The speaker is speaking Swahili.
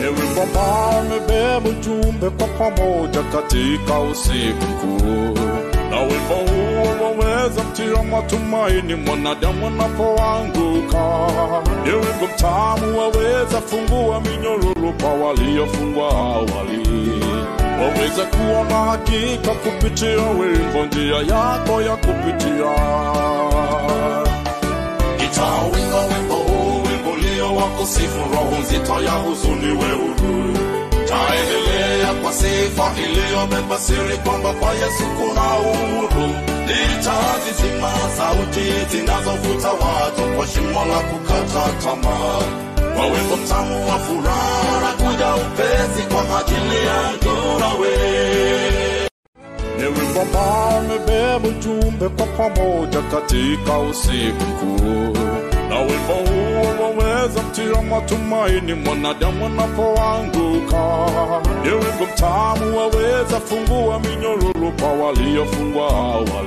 wimbo ambao umebeba ujumbe kwa pamoja katika usiku mkuu. Na wimbo huo waweza mtia matumaini mwanadamu anapoanguka. Ni wimbo mtamu waweza fungua minyororo kwa waliofungwa awali. Waweza kuwa na hakika kupitia wimbo njia yako ya kupitia. Itawinga wimbo huu, wimbo lio wa kusifu, roho nzito ya huzuni we huru. Taendelea kwa sifa iliyobeba siri kwamba kwa Yesu kuna uhuru. Nitazizima sauti zinazovuta watu kwa shimo la kukata tamaa. Kwa wimbo mtamu wa furaha kuja upesi kwa ajili yangu nawe. Ni wimbo ambao umebeba ujumbe kwa pamoja katika usiku mkuu. Na wimbo huo waweza mtia matumaini mwanadamu anapoanguka. Ni wimbo mtamu waweza fungua minyororo kwa waliofungwa awali.